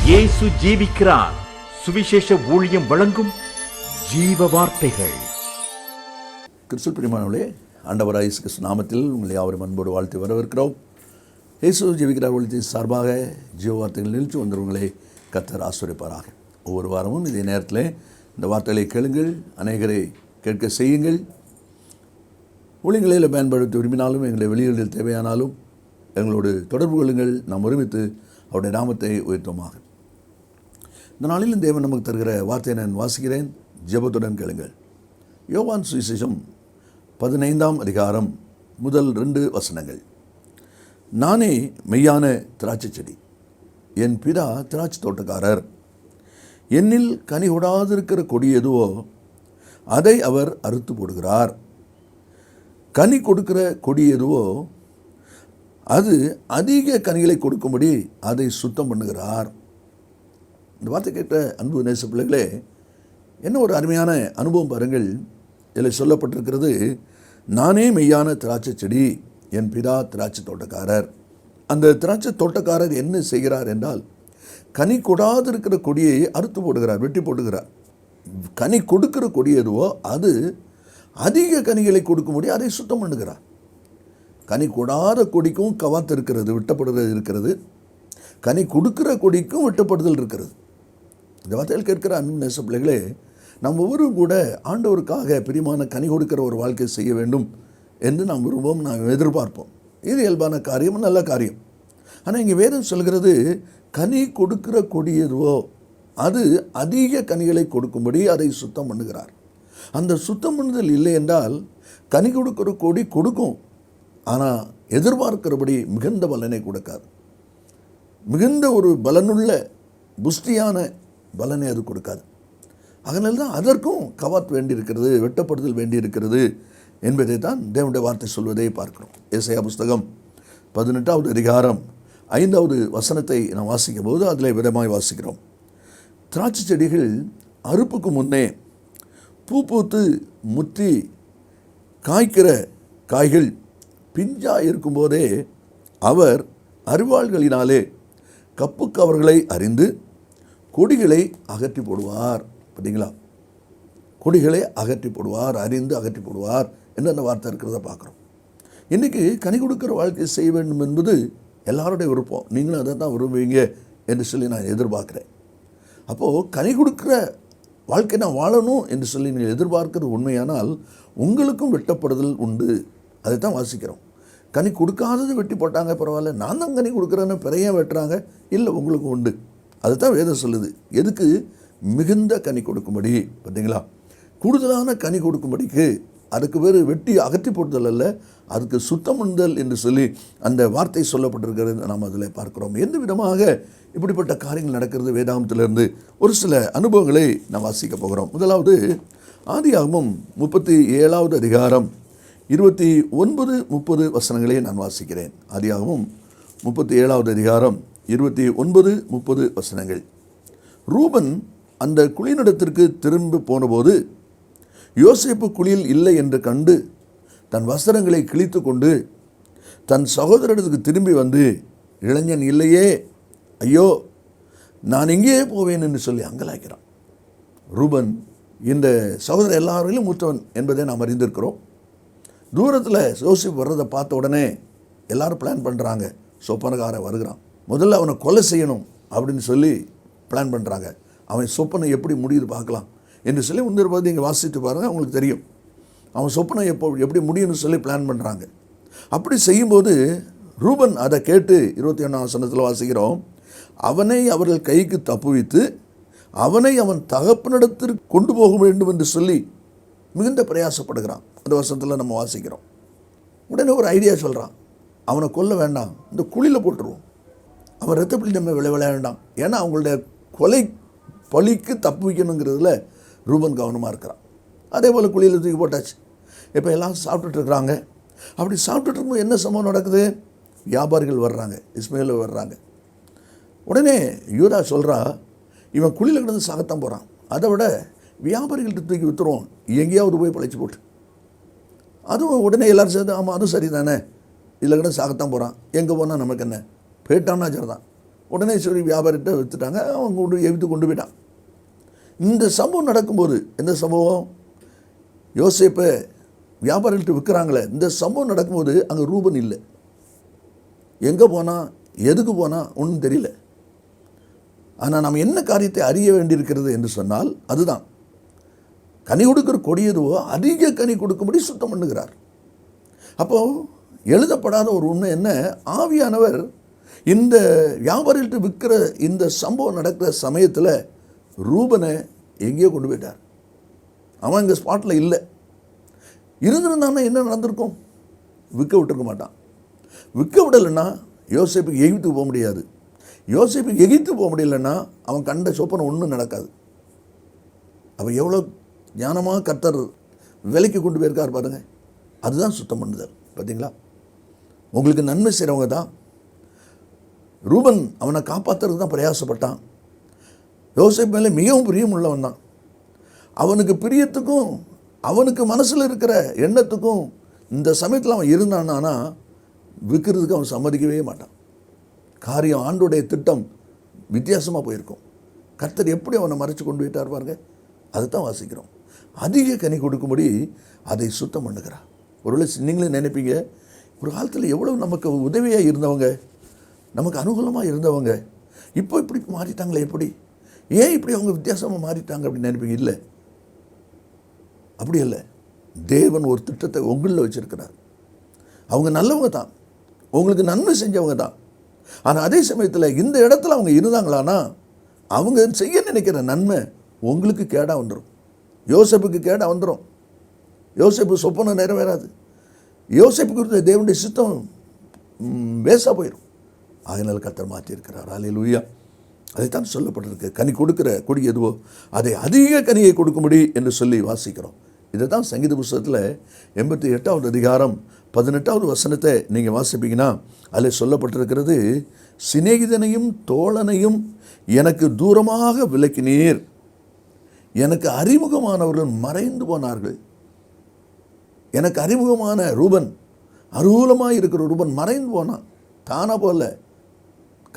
இயேசு ஜீவிக்கிறார். சுவிசேஷ ஊழியம் வழங்கும் ஜீவ வார்த்தைகள். கிறிஸ்துவுக்குள் பிரியமானவர்களே, ஆண்டவராகிய இயேசு கிறிஸ்து நாமத்தில் உங்களை யாவரும் அன்போடு வாழ்த்து வரவேற்கிறோம். இயேசு ஜீவிக்கிறார் ஊழியத்தின் சார்பாக ஜீவ வார்த்தைகள் நிகழ்ச்சி வந்தவர்களை கர்த்தர் ஆசீர்வதிப்பாராக. ஒவ்வொரு வாரமும் இதே நேரத்தில் இந்த வார்த்தைகளை கேளுங்கள், அநேகரை கேட்க செய்யுங்கள். ஊழியங்களில் பயன்படுத்த விரும்பினாலும், எங்களை வெளியிடல் தேவையானாலும் எங்களோடு தொடர்பு கொள்ளுங்கள். நாம் ஒருமித்து அவருடைய நாமத்தை உயர்த்துவோமாக. இந்த நாளிலும் தேவன் நமக்கு தருகிற வார்த்தையை நான் வாசிக்கிறேன், ஜெபத்துடன் கேளுங்கள். யோவான் சுவிசேஷம் 15ஆம் அதிகாரம் முதல் 2 வசனங்கள். நானே மெய்யான திராட்சை செடி, என் பிதா திராட்சை தோட்டக்காரர். என்னில் கனி கொடாதிருக்கிற கொடி எதுவோ அதை அவர் அறுத்து போடுகிறார். கனி கொடுக்கிற கொடி எதுவோ அது அதிக கனிகளை கொடுக்கும்படி அதை சுத்தம் பண்ணுகிறார். இந்த வார்த்தை கேட்ட அன்பு நேச பிள்ளைகளே, என்ன ஒரு அருமையான அனுபவம் பாருங்கள். இதில் சொல்லப்பட்டிருக்கிறது, நானே மெய்யான திராட்சை செடி, என் பிதா திராட்சை தோட்டக்காரர். அந்த திராட்சை தோட்டக்காரர் என்ன செய்கிறார் என்றால், கனி கொடாதிருக்கிற கொடியை அறுத்து போடுகிறார், வெட்டி போடுகிறார். கனி கொடுக்கிற கொடி எதுவோ அது அதிக கனிகளை கொடுக்கும்படி அதை சுத்தம் பண்ணுகிறார். கனி கொடாத கொடிக்கும் கவாத்து இருக்கிறது, வெட்டப்படுதல் இருக்கிறது. கனி கொடுக்கிற கொடிக்கும் வெட்டப்படுதல் இருக்கிறது. இந்த வார்த்தையில் கேட்கிற அன்பு நேச பிள்ளைகளே, நம்ம ஒவ்வொருவரும் கூட ஆண்டவருக்காக பிரியமான கனி கொடுக்கிற ஒரு வாழ்க்கை செய்ய வேண்டும் என்று நாம் விரும்புவோம், நாம் எதிர்பார்ப்போம். இது இயல்பான காரியம், நல்ல காரியம். ஆனால் இங்கே வேதம் சொல்கிறது, கனி கொடுக்கிற கொடி எதுவோ அது அதிக கனிகளை கொடுக்கும்படி அதை சுத்தம் பண்ணுகிறார். அந்த சுத்தம் பண்ணுதல் இல்லை என்றால் கனி கொடுக்கிற கொடி கொடுக்கும், ஆனால் எதிர்பார்க்கிறபடி மிகுந்த பலனை கொடுக்காது. மிகுந்த ஒரு பலனுள்ள புஷ்டியான பலனை அது கொடுக்காது. அதனால தான் அதற்கும் கவாத் வேண்டியிருக்கிறது, வெட்டப்படுதல் வேண்டியிருக்கிறது என்பதை தான் தேவனுடைய வார்த்தை சொல்வதை பார்க்கிறோம். ஏசாயா புஸ்தகம் 18ஆவது அதிகாரம் 5வது வசனத்தை நாம் வாசிக்கும் போது அதில் விதமாய் வாசிக்கிறோம். திராட்சை செடிகள் அறுப்புக்கு முன்னே பூ பூத்து முற்றி காய்க்கிற காய்கள் பிஞ்சாக இருக்கும்போதே அவர் அரிவாள்களினாலே கப்பு கவர்களை அறிந்து கொடிகளை அகற்றி போடுவார். பார்த்தீங்களா? கொடிகளை அகற்றி போடுவார், அறிந்து அகற்றி போடுவார் என்று அந்த வார்த்தை இருக்கிறத பார்க்குறோம். இன்றைக்கி கனி கொடுக்குற வாழ்க்கை செய்ய வேண்டும் என்பது எல்லாருடைய விருப்பம். நீங்களும் அதை தான் விரும்புவீங்க என்று சொல்லி நான் எதிர்பார்க்குறேன். அப்போது கனி கொடுக்குற வாழ்க்கை நான் வாழணும் என்று சொல்லி நீங்கள் எதிர்பார்க்கிறது உண்மையானால் உங்களுக்கும் வெட்டப்படுதல் உண்டு. அதை தான் வாசிக்கிறோம். கனி கொடுக்காதது வெட்டி போட்டாங்க, பரவாயில்ல, நான் தான் கனி கொடுக்குறேன்னு பிறைய வெட்டுறாங்க, இல்லை உங்களுக்கு உண்டு. அதை தான் வேதம் சொல்லுது. எதுக்கு? மிகுந்த கனி கொடுக்கும்படி. பார்த்தீங்களா? கூடுதலான கனி கொடுக்கும்படிக்கு. அதுக்கு பேர் வெட்டி அகற்றி போடுதல் அல்ல, அதுக்கு சுத்தம் பண்ணுதல் என்று சொல்லி அந்த வார்த்தை சொல்லப்பட்டிருக்கிறது நாம் அதில் பார்க்குறோம். எந்த விதமாக இப்படிப்பட்ட காரியங்கள் நடக்கிறது வேதாகமத்திலிருந்து ஒரு சில அனுபவங்களை நாம் வாசிக்க போகிறோம். முதலாவது ஆதியாகமம் 37ஆவது அதிகாரம் 29, 30 வசனங்களை நான் வாசிக்கிறேன். ஆதியாகமம் 37ஆவது அதிகாரம் 29, 30 வசனங்கள். ரூபன் அந்த குழியினிடத்திற்கு திரும்பி போனபோது யோசேப்பு குழியில் இல்லை என்று கண்டு தன் வஸ்திரங்களை கிழித்து கொண்டு தன் சகோதரனுக்கு திரும்பி வந்து, இளைஞன் இல்லையே, ஐயோ நான் எங்கேயே போவேன் என்று சொல்லி அங்கலாய்க்கிறான். ரூபன் இந்த சகோதரர் எல்லாரிலும் மூத்தவன் என்பதை நாம் அறிந்திருக்கிறோம். தூரத்தில் யோசேப்பு வர்றதை பார்த்த உடனே எல்லாரும் பிளான் பண்ணுறாங்க, சொப்பனக்காரன் வருகிறான், முதல்ல அவனை கொலை செய்யணும் அப்படின்னு சொல்லி பிளான் பண்ணுறாங்க. அவன் சொப்பனை எப்படி முடியுது பார்க்கலாம் என்று சொல்லி முந்திருப்பது இங்கே வாசித்து பாருங்கள், அவங்களுக்கு தெரியும். அவன் சொப்பனை எப்படி முடியும்னு சொல்லி பிளான் பண்ணுறாங்க. அப்படி செய்யும்போது ரூபன் அதை கேட்டு 21ஆம் வசனத்தில் வாசிக்கிறோம், அவனை அவர்கள் கைக்கு தப்புவித்து அவனை அவன் தகப்பனிடத்திற்கு கொண்டு போக வேண்டும் என்று சொல்லி மிகுந்த பிரயாசப்படுகிறான். அந்த வசனத்தில் நம்ம வாசிக்கிறோம். உடனே ஒரு ஐடியா சொல்கிறான், அவனை கொல்ல வேண்டாம், இந்த குழியில் போட்டுருவோம், அவன் ரத்தப்பள்ளி நம்ம விளையாட வேண்டாம். ஏன்னா அவங்களுடைய கொலை பழிக்கு தப்பு வைக்கணுங்கிறதுல ரூபன் கவனமாக இருக்கிறான். அதே போல் குழியில் தூக்கி போட்டாச்சு. இப்போ எல்லாம் சாப்பிட்டுட்ருக்குறாங்க. அப்படி சாப்பிட்டுட்டு இருக்கும்போது என்ன சம்பவம் நடக்குது? வியாபாரிகள் வர்றாங்க, இஸ்மாயில் வர்றாங்க. உடனே யூதா சொல்கிறா, இவன் குழியில் கிடந்து சாகத்தான் போகிறான், அதை விட வியாபாரிகள்கிட்ட தூக்கி விற்றுருவோம், எங்கேயாவது போய் பழைச்சி போட்டு. அதுவும் உடனே எல்லோரும் சேர்ந்து, ஆமாம் அதுவும் சரி தானே, இதில் கிட்ட சாகத்தான் போகிறான், எங்கே போனால் நமக்கு என்ன, போயிட்டான்னா சரிதான். உடனே சரி வியாபாரிகிட்ட விற்றுட்டாங்க, அவங்க கொண்டு போயிட்டான். இந்த சம்பவம் நடக்கும்போது, எந்த சம்பவம்? யோசேப்பை வியாபாரிகிட்ட விற்கிறாங்களே, இந்த சம்பவம் நடக்கும்போது அங்கே ரூபன் இல்லை. எங்கே போனால், எதுக்கு போனால் ஒன்றும் தெரியல. ஆனால் நாம் என்ன காரியத்தை அறிய வேண்டியிருக்கிறது என்று சொன்னால், அதுதான் கனி கொடுக்கிற கொடி எதுவோ அதிக கனி கொடுக்கும்படி சுத்தம் பண்ணுகிறார். அப்போது எழுதப்படாத ஒரு உண்மை என்ன? ஆவியானவர் இந்த வியாபாரிகிட்ட விற்கிற இந்த சம்பவம் நடக்கிற சமயத்தில் ரூபனை எங்கேயோ கொண்டு போயிட்டார். அவன் இங்கே ஸ்பாட்டில் இல்லை. இருந்திருந்தானா என்ன நடந்திருக்கும்? விற்க விட்டுருக்க மாட்டான். விற்க விடலைன்னா யோசேப்புக்கு எகிப்துக்கு போக முடியாது. யோசேப்புக்கு எகிப்து போக முடியலன்னா அவன் கண்ட சொப்பனை ஒன்றும் நடக்காது. அவன் எவ்வளோ ஞானமாக கர்த்தர் விலைக்கு கொண்டு போயிருக்கார் பாருங்க. அதுதான் சுத்தம் பண்ணுதல். பார்த்தீங்களா? உங்களுக்கு நன்மை செய்கிறவங்க தான். ரூபன் அவனை காப்பாற்றுறது தான் பிரயாசப்பட்டான். யோசேப்பு மேலே மிகவும் பிரியம் உள்ளவன் தான். அவனுக்கு பிரியத்துக்கும் அவனுக்கு மனசில் இருக்கிற எண்ணத்துக்கும் இந்த சமயத்தில் அவன் இருந்தான்னா விற்கிறதுக்கு அவன் சம்மதிக்கவே மாட்டான். காரியம் ஆண்டோடைய திட்டம் வித்தியாசமாக போயிருக்கும். கர்த்தர் எப்படி அவனை மறைச்சு கொண்டு போயிட்டார் பாருங்க. அதுதான் வாசிக்கிறோம். அதிக கனி கொடுக்கும்படி அதை சுத்தம் பண்ணுகிறார். ஒருவேளை நீங்களே நினைப்பீங்க, ஒரு காலத்தில் எவ்வளோ நமக்கு உதவியாக இருந்தவங்க, நமக்கு அனுகூலமாக இருந்தவங்க இப்போ இப்படி மாறிட்டாங்களே, எப்படி, ஏன் இப்படி அவங்க வித்தியாசமாக மாறிட்டாங்க அப்படின்னு நினைப்பீங்க. இல்லை, அப்படி இல்லை. தேவன் ஒரு திட்டத்தை உங்களில் வச்சுருக்கிறார். அவங்க நல்லவங்க தான், உங்களுக்கு நன்மை செஞ்சவங்க தான். ஆனால் அதே சமயத்தில் இந்த இடத்துல அவங்க இருந்தாங்களான்னா அவங்க செய்ய நினைக்கிற நன்மை உங்களுக்கு கேடாக வந்துடும். யோசேப்புக்கு கேடாக வந்துடும். யோசேப்பு சொப்பனை நிறைவேறாது. யோசேப்புக்கு இருந்த தேவனுடைய சித்தம் வேஸ்டாக போயிடும். அதனால் கர்த்தர் மாற்றியிருக்கிறார். அல்லேலூயா. அதைத்தான் சொல்லப்பட்டிருக்கு. கனி கொடுக்கிற கொடி எதுவோ அதை அதிக கனியை கொடுக்கும்படி என்று சொல்லி வாசிக்கிறோம். இதை தான் சங்கீத புஸ்தகத்தில் 88வது அதிகாரம் 18வது வசனத்தை நீங்கள் வாசிப்பீங்கன்னா அதில் சொல்லப்பட்டிருக்கிறது, சிநேகிதனையும் தோழனையும் எனக்கு தூரமாக விலக்கினீர், எனக்கு அறிமுகமானவர்கள் மறைந்து போனார்கள். எனக்கு அறிமுகமான ரூபன், அருகூலமாக இருக்கிற ரூபன் மறைந்து போனான். தானா போல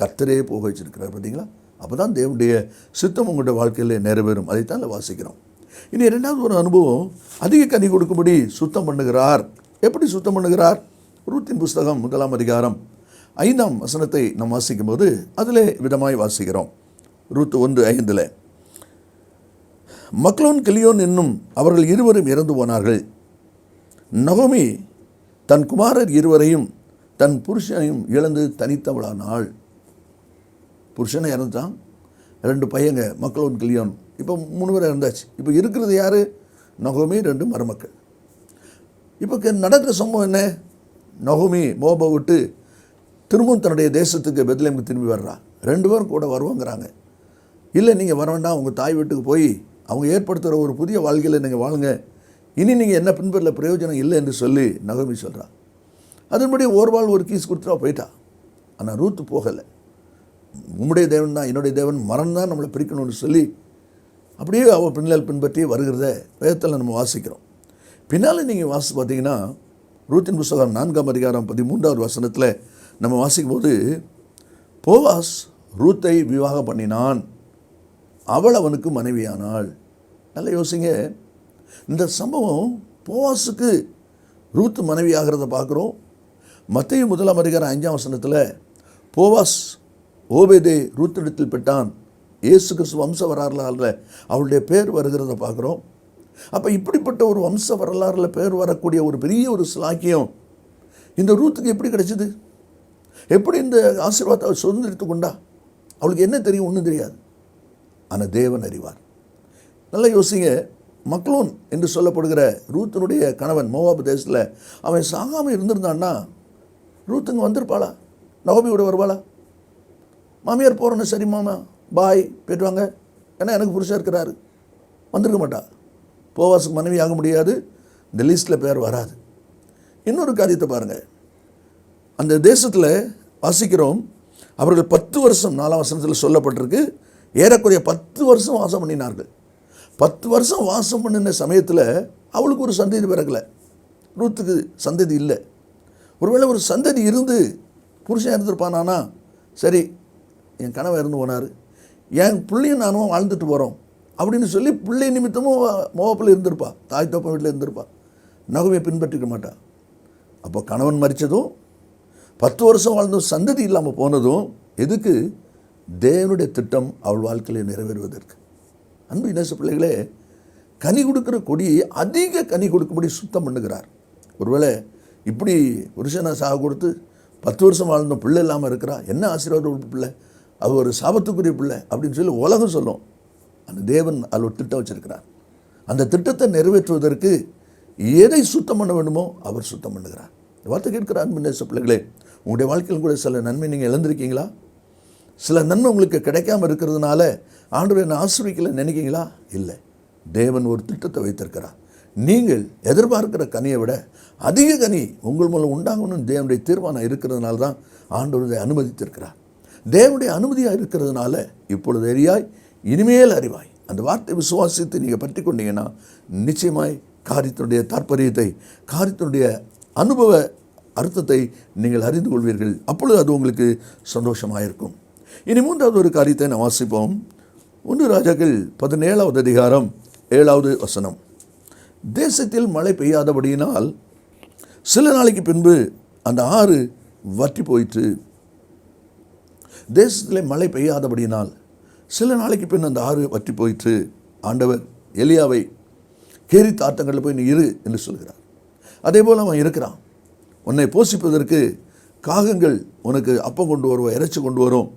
கர்த்தரே போக வச்சிருக்கிறார். பார்த்தீங்களா? அப்போ தான் தேவனுடைய சித்தம் உங்களுடைய வாழ்க்கையில் நிறைவேறும். அதைத்தான் வாசிக்கிறோம். இனி இரண்டாவது ஒரு அனுபவம், அதிக கனி கொடுக்கும்படி சுத்தம் பண்ணுகிறார். எப்படி சுத்தம் பண்ணுகிறார்? ரூத்தின் புஸ்தகம் 1ஆம் அதிகாரம் 5ஆம் வசனத்தை நாம் வாசிக்கும் போது அதிலே விதமாய் வாசிக்கிறோம். ரூத் 1:5, மக்லோன் கிலியோன் என்னும் அவர்கள் இருவரும் இறந்து போனார்கள். நகோமி தன் குமாரர் இருவரையும் தன் புருஷனையும் இழந்து தனித்தவளானாள். புருஷனை இறந்துட்டான், 2 பையங்க மக்லோன் கிலியோன். இப்போ 3 பேர் இறந்தாச்சு. இப்போ இருக்கிறது யார்? நகோமி, 2 மருமக்கள். இப்போ நடக்கிற சம்பவம் என்ன? நகோமி மோபை விட்டு திரும்பவும் தன்னுடைய தேசத்துக்கு பெத்லேமுக்கு திரும்பி வர்றா. 2 பேரும் கூட வருவாங்கிறாங்க. இல்லை, நீங்கள் வர வேண்டாம், உங்கள் தாய் வீட்டுக்கு போய் அவங்க ஏற்படுத்துகிற ஒரு புதிய வாழ்க்கையில் நீங்கள் வாழுங்க, இனி நீங்கள் என்ன பின்பற்ற பிரயோஜனம் இல்லை என்று சொல்லி நகோமி சொல்கிறா. அதன்படி ஓர்வாள் ஒரு கீஸ் கொடுத்துட்டா போயிட்டா. ஆனால் ரூத்து போகலை. உம்முடைய தேவன் தான், என்னுடைய தேவன், மரம் தான் நம்மளை பிரிக்கணும்னு சொல்லி அப்படியே அவள் பின்பற்றி வருகிறத வேதத்தில் நம்ம வாசிக்கிறோம். பின்னால் நீங்கள் பார்த்தீங்கன்னா ரூத்தின் புஸ்தகம் 4ஆம் அதிகாரம் 13வது வசனத்தில் நம்ம வாசிக்கும் போது, போவாஸ் ரூத்தை விவாகம் பண்ணினான், அவள் அவனுக்கு மனைவியானாள். நல்லா யோசிங்க, இந்த சம்பவம் போவாஸுக்கு ரூத்து மனைவி ஆகிறத பார்க்குறோம். மத்தேயு 1ஆம் அதிகாரம் 5ஆம் வசனத்தில் போவாஸ் ஓபேதை ரூத்திடத்தில் பெற்றான். இயேசு கிறிஸ்து வம்ச வரலாறில் அவளுடைய பேர் வருகிறத பார்க்குறோம். அப்போ இப்படிப்பட்ட ஒரு வம்ச வரலாறில் பேர் வரக்கூடிய ஒரு பெரிய ஒரு சிலாக்கியம் இந்த ரூத்துக்கு எப்படி கிடைச்சிது? எப்படி இந்த ஆசீர்வாதத்தை அவள் சுதந்திரித்து கொண்டா? அவளுக்கு என்ன தெரியும்? ஒன்றும் தெரியாது. ஆனால் தேவன் அறிவார். நல்லா யோசிங்க, மக்லோன் என்று சொல்லப்படுகிற ரூத்தினுடைய கணவன் மோவாபு தேசத்தில் அவன் சாகாமல் இருந்திருந்தான்னா ரூத்துங்க வந்திருப்பாளா? நகோமியோட வருவாளா? மாமியார் போகிறோன்னு, சரி மாமா பாய் போய்ட்டுவாங்க, ஏன்னா எனக்கு புருஷன் இருக்கிறாரு, வந்திருக்க மாட்டா. போவாஸுக்கு மனைவி ஆக முடியாது, இந்த லிஸ்ட்டில் பேர் வராது. இன்னொரு காரியத்தை பாருங்கள், அந்த தேசத்தில் வாசிக்கிறோம், அவர்கள் 10 வருஷம் 4ஆம் வசனத்தில் சொல்லப்பட்டிருக்கு, ஏறக்குறைய 10 வருஷம் வாசம் பண்ணினார்கள். 10 வருஷம் வாசம் பண்ணின சமயத்தில் அவளுக்கு ஒரு சந்ததி பிறக்கலை. ரூத்துக்கு சந்ததி இல்லை. ஒருவேளை ஒரு சந்ததி இருந்து புருஷன் இருந்திருப்பானா? சரி, என் கணவன் இறந்து போனார், என் பிள்ளையும் நானும் வாழ்ந்துட்டு போகிறோம் அப்படின்னு சொல்லி பிள்ளை நிமித்தமும் மோகப்பில் இருந்திருப்பா, தாய் தோப்பன் வீட்டில் இருந்திருப்பா, நகுமையை பின்பற்றிக்க மாட்டா. அப்போ கணவன் மரித்ததும் 10 வருஷம் வாழ்ந்தும் சந்ததி இல்லாமல் போனதும் எதுக்கு? தேவனுடைய திட்டம் அவள் வாழ்க்கையில் நிறைவேறுவதற்கு. அன்பு இனேச பிள்ளைகளே, கனி கொடுக்குற கொடியை அதிக கனி கொடுக்கும்படி சுத்தம் பண்ணுகிறார். ஒருவேளை இப்படி புருஷனை சாக கொடுத்து 10 வருஷம் வாழ்ந்த பிள்ளை இல்லாமல் இருக்கிறா, என்ன ஆசீர்வாதம் பிள்ளை, அது ஒரு சாபத்துக்குரிய பிள்ளை அப்படின்னு சொல்லி உலகம் சொல்லும். அந்த தேவன் அதில் ஒரு திட்டம் வச்சிருக்கிறார். அந்த திட்டத்தை நிறைவேற்றுவதற்கு எதை சுத்தம் பண்ண வேண்டுமோ அவர் சுத்தம் பண்ணுகிறார். இந்த வார்த்தை கேட்கிற அன்பு நேச பிள்ளைகளே, உங்களுடைய வாழ்க்கையில் கூட சில நன்மை நீங்கள் இழந்திருக்கீங்களா? சில நன்மை உங்களுக்கு கிடைக்காம இருக்கிறதுனால ஆண்டவர் என்னை ஆசீர்வதிக்கல நினைக்கிங்களா? இல்லை, தேவன் ஒரு திட்டத்தை வைத்திருக்கிறார். நீங்கள் எதிர்பார்க்கிற கனியை விட அதிக கனி உங்கள் மூலம் உண்டாகணும்னு தேவனுடைய தீர்மானம் இருக்கிறதுனால தான் ஆண்டவரை அனுமதித்திருக்கிறார். தேவனுடைய அனுமதியாக இருக்கிறதுனால இப்பொழுது அறியாய் இனிமேல் அறிவாய், அந்த வார்த்தை விசுவாசித்து நீங்கள் பற்றி கொண்டீங்கன்னா நிச்சயமாய் காரியத்தினுடைய தாற்பயத்தை, காரியத்தினுடைய அனுபவ அர்த்தத்தை நீங்கள் அறிந்து கொள்வீர்கள். அப்பொழுது அது உங்களுக்கு சந்தோஷமாக இருக்கும். இனி 3வது ஒரு காரியத்தை நாம் வாசிப்போம். 1 ராஜாக்கள் 17வது அதிகாரம் 7வது வசனம். தேசத்தில் மழை பெய்யாதபடியினால் சில நாளைக்கு பின்பு அந்த ஆறு வற்றி போயிற்று. தேசத்தில் மழை பெய்யாதபடியினால் சில நாளைக்கு பின் அந்த ஆறு வற்றி போயிற்று. ஆண்டவர் எலியாவை கேரித் ஆற்றங்களில் போய் நீ இரு என்று சொல்கிறார். அதே போல் அவன் இருக்கிறான். உன்னை போஷிப்பதற்கு காகங்கள் உனக்கு அப்பம் கொண்டு வருவோம், இறைச்சி கொண்டு வரும்,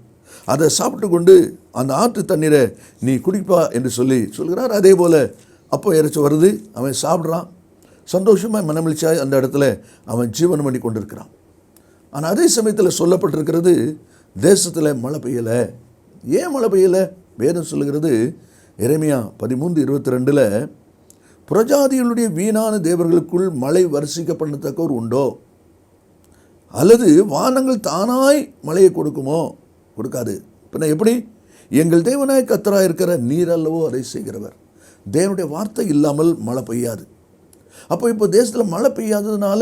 அதை சாப்பிட்டு கொண்டு அந்த ஆற்று தண்ணீரை நீ குடிப்பா என்று சொல்லி சொல்கிறார். அதே போல் அப்போ இறைச்சி வருது, அவன் சாப்பிட்றான், சந்தோஷமாக மனமளிச்சாய் அந்த இடத்துல அவன் ஜீவனம் பண்ணி கொண்டிருக்கிறான். ஆனால் அதே சமயத்தில் சொல்லப்பட்டிருக்கிறது, தேசத்தில் மழை பெய்யலை. ஏன் மழை பெய்யலை? வேதம் சொல்லுகிறது எரேமியா 13:22 புறஜாதிகளுடைய வீணான தேவர்களுக்குள் மழை வரிசிக்கப்படத்தக்கவர் உண்டோ? அல்லது வானங்கள் தானாய் மழையை கொடுக்குமோ? கொடுக்காது. பின்ன எப்படி? எங்கள் தேவனாய் கர்த்தராய் இருக்கிற நீர் அல்லவோ அதை செய்கிறவர். தேவனுடைய வார்த்தை இல்லாமல் மழை பெய்யாது. அப்போ இப்போ தேசத்தில் மழை பெய்யாததுனால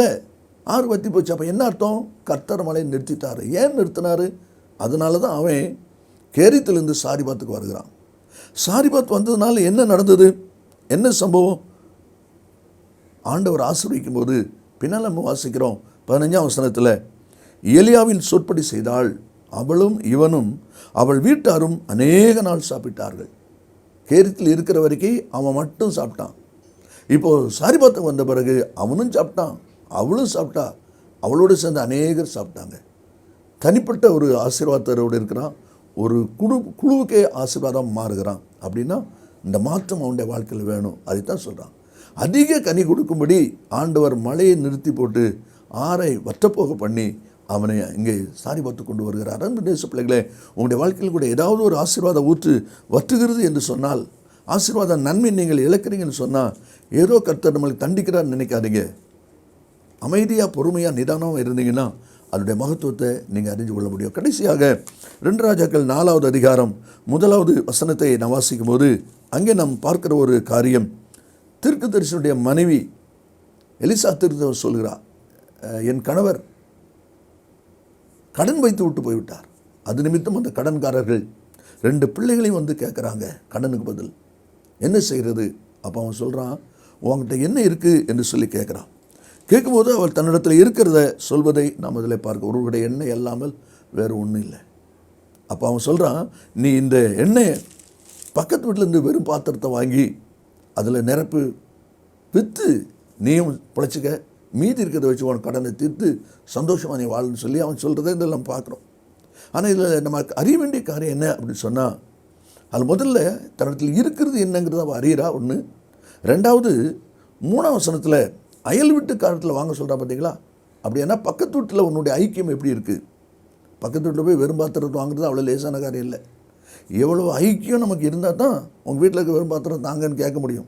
ஆறு வற்றி போச்சு. அப்போ என்ன அர்த்தம்? கர்த்தர் மழையை நிறுத்திட்டார். ஏன் நிறுத்தினார்? அதனால தான் அவன் கேரித்திலிருந்து சாரிபாத்துக்கு வருகிறான். சாரிபாத் வந்ததுனால என்ன நடந்தது? என்ன சம்பவம்? ஆண்டவர் ஆசீர்வதிக்கும் போது பின்னால் நம்ம வாசிக்கிறோம் 15ஆம் வசனத்தில், எலியாவின் சொற்படி செய்தாள், அவளும் இவனும் அவள் வீட்டாரும் அநேக நாள் சாப்பிட்டார்கள். கேரித்தில் இருக்கிற வரைக்கும் அவன் மட்டும் சாப்பிட்டான். இப்போது சாரிபாத்துக்கு வந்த பிறகு அவனும் சாப்பிட்டான், அவளும் சாப்பிட்டா, அவளோடு சேர்ந்து அநேகர் சாப்பிட்டாங்க. தனிப்பட்ட ஒரு ஆசீர்வாதத்தோடு இருக்கிறான், ஒரு குழுவுக்கே ஆசீர்வாதம் மாறுகிறான். அப்படின்னா இந்த மாற்றம் அவனுடைய வாழ்க்கையில் வேணும். அதைத்தான் சொல்கிறான். அதிக கனி கொடுக்கும்படி ஆண்டவர் மழையை நிறுத்தி போட்டு ஆறை வற்றப்போக பண்ணி அவனை இங்கே சாரிபாத்து கொண்டு வருகிறார். அன்பு தேச பிள்ளைகளே, உங்களுடைய வாழ்க்கையில் கூட ஏதாவது ஒரு ஆசீர்வாத ஊற்று வற்றுகிறது என்று சொன்னால், ஆசீர்வாத நன்மை நீங்கள் இழக்கிறீங்கன்னு சொன்னால், ஏதோ கர்த்தர் நம்மளுக்கு தண்டிக்கிறான்னு நினைக்காதீங்க. அமைதியாக பொறுமையாக நிதானமாக இருந்தீங்கன்னா அதனுடைய மகத்துவத்தை நீங்கள் அறிஞ்சு கொள்ள முடியும். கடைசியாக 2 ராஜாக்கள் 4வது அதிகாரம் 1வது வசனத்தை நான் வாசிக்கும் போது அங்கே நாம் பார்க்கிற ஒரு காரியம், தீர்க்கதரிசியுடைய மனைவி எலிசா தீர்க்கதரிசி சொல்கிறார், என் கணவர் கடன் வைத்து விட்டு போய்விட்டார். அது நிமித்தம் அந்த கடன்காரர்கள் 2 பிள்ளைகளையும் வந்து கேட்குறாங்க கடனுக்கு பதில். என்ன செய்கிறது? அப்போ அவன் சொல்கிறான், உங்ககிட்ட என்ன இருக்குது என்று சொல்லி கேட்குறான். கேட்கும்போது அவள் தன்னிடத்தில் இருக்கிறத சொல்வதை நாம் அதில் பார்க்க, ஒருவருடைய எண்ணெய் இல்லாமல் வேறு ஒன்றும் இல்லை. அப்போ அவன் சொல்கிறான், நீ இந்த எண்ணெயை பக்கத்து வீட்டிலேருந்து வெறும் பாத்திரத்தை வாங்கி அதில் நிரப்பு, விற்று நீயும் பிழைச்சிக்க, மீதி இருக்கிறத வச்சு உன் கடனை தீர்த்து சந்தோஷமாக நீ வாழன்னு சொல்லி அவன் சொல்கிறத இதெல்லாம் பார்க்குறோம். ஆனால் இதில் நமக்கு அறிய வேண்டிய காரியம் என்ன அப்படின்னு சொன்னால், அது முதல்ல தன்னிடத்தில் இருக்கிறது என்னங்கிறத அவள் அறிகிறா ஒன்று. 2வது 3ஆம் வசனத்தில் அயல் வீட்டுக்காரத்தில் வாங்க சொல்கிறா பார்த்தீங்களா? அப்படின்னா பக்கத்து வீட்டில் உன்னுடைய ஐக்கியம் எப்படி இருக்குது? பக்கத்து வீட்டில் போய் வெறும் பாத்திரத்தை வாங்குறது அவ்வளோ லேசான காரியம் இல்லை. எவ்வளோ ஐக்கியம் நமக்கு இருந்தால் தான் உங்கள் வீட்டில் இருக்க வெறும் பாத்திரம் தாங்கன்னு கேட்க முடியும்.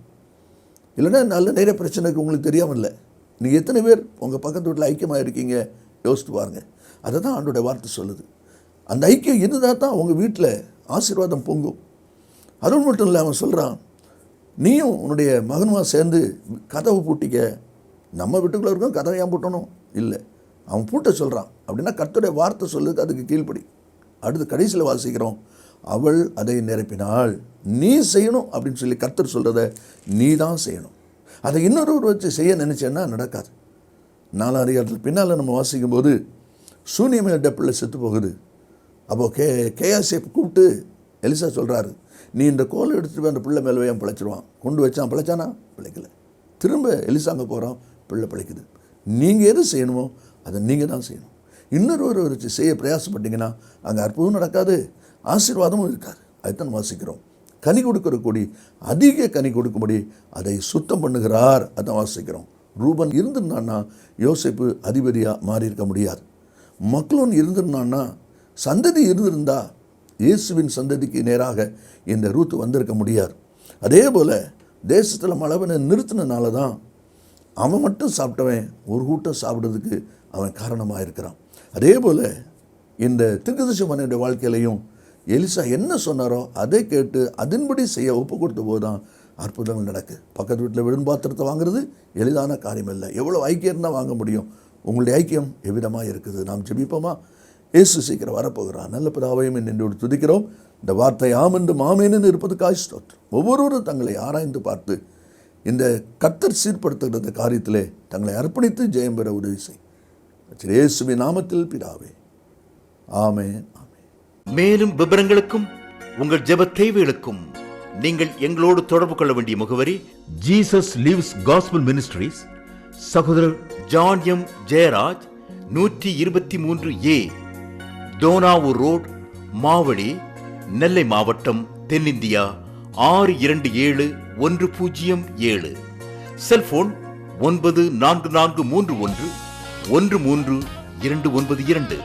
இல்லைன்னா நிறைய பிரச்சனைக்கு உங்களுக்கு தெரியாமல் இல்லை. நீங்கள் எத்தனை பேர் உங்கள் பக்கத்து வீட்டில் ஐக்கியமாக இருக்கீங்க யோசித்து பாருங்கள். அதை தான் ஆண்டோடைய வார்த்தை சொல்லுது. அந்த ஐக்கியம் இருந்தால் தான் உங்கள் வீட்டில் ஆசீர்வாதம் பொங்கும். அது மட்டும் இல்லை, அவன் சொல்கிறான், நீயும் உன்னுடைய மகனுமாக சேர்ந்து கதவை பூட்டிக்க. நம்ம வீட்டுக்குள்ளே இருக்கோம், கதவை ஏன் பூட்டணும்? இல்லை, அவன் பூட்ட சொல்கிறான். அப்படின்னா கர்த்தருடைய வார்த்தை சொல்லுது, அதுக்கு கீழ்ப்படி. அடுத்து கடைசியில் வாசிக்கிறோம், அவள் அதை நிரப்பினாள். நீ செய்யணும் அப்படின்னு சொல்லி கர்த்தர் சொல்கிறத நீ தான் செய்யணும். அதை இன்னொருவர் வச்சு செய்ய நினச்சேன்னா நடக்காது. 4ஆம் அதிகாரத்தில் பின்னால் நம்ம வாசிக்கும் போது சூனியமேட்ட பிள்ளை செத்து போகுது. அப்போது கேயாசியை கூப்பிட்டு எலிசா சொல்கிறாரு, நீ இந்த கோலை எடுத்துகிட்டு போய் அந்த பிள்ளை மேலே வையான் பிழைச்சிருவான். கொண்டு வச்சான், பிழைச்சானா? பிழைக்கல. திரும்ப எலிசாங்க போகிறோம், பிள்ளை பிழைக்குது. நீங்கள் எது செய்யணுமோ அதை நீங்கள் தான் செய்யணும். இன்னொரு வச்சு செய்ய பிரயாசப்பட்டீங்கன்னா அங்கே அற்புதம் நடக்காது, ஆசீர்வாதமும் இருக்காது. அதுதான் வாசிக்கிறோம். கனி கொடுக்கிற கொடி அதிக கனி கொடுக்கும்படி அதை சுத்தம் பண்ணுகிறார். அதான் வாசிக்கிறோம். ரூபன் இருந்திருந்தான்னா யோசேப்பு அதிபதியாக மாறியிருக்க முடியாது. மக்லோன் இருந்திருந்தான்னா, சந்ததி இருந்திருந்தா இயேசுவின் சந்ததிக்கு நேராக இந்த ரூத்து வந்திருக்க முடியாது. அதே போல் தேசத்தில் மழவனை நிறுத்தினால தான் அவன் மட்டும் சாப்பிட்டவன் ஒரு கூட்டம் சாப்பிட்றதுக்கு அவன் காரணமாக இருக்கிறான். அதே போல் இந்த தீர்க்கதரிசி மன்னனுடைய வாழ்க்கையிலையும் எலிசா என்ன சொன்னாரோ அதை கேட்டு அதன்படி செய்ய ஒப்பு கொடுத்த போது தான் அற்புதங்கள் நடக்கு. பக்கத்து வீட்டில் விடும் பாத்திரத்தை வாங்குறது எளிதான காரியம் இல்லை. எவ்வளோ ஐக்கியம் இருந்தால் வாங்க முடியும்? உங்களுடைய ஐக்கியம் எவ்விதமாக இருக்குது? நாம் ஜெபிப்போமா? இயேசு சீக்கிரம் வரப்போகிறார். நல்ல பிதாவையும் என்னோடு துதிக்கிறோம். இந்த வார்த்தை ஆம் என்றும் ஆமேன்னு இருப்பதுக்காய் ஸ்தோத்திரம். ஒவ்வொருவரும் தங்களை ஆராய்ந்து பார்த்து இந்த கர்த்தர் சீர்படுத்துகிற காரியத்திலே தங்களை அர்ப்பணித்து ஜெயம் பெற உதவி செய். இயேசுவின் நாமத்தில் பிதாவே, ஆமென். மேலும் விவரங்களுக்கும் உங்கள் ஜெப தேவைகளுக்கும் நீங்கள் எங்களோடு தொடர்பு கொள்ள வேண்டிய முகவரி, ஜீசஸ் லிவ்ஸ் காஸ்பல் மினிஸ்ட்ரீஸ், சகோதரர் John M Jeyaraj, 123A Dohnavur road, Mavadi, Nellai மாவட்டம், தென்னிந்தியா 627107. செல்போன் 9443113292.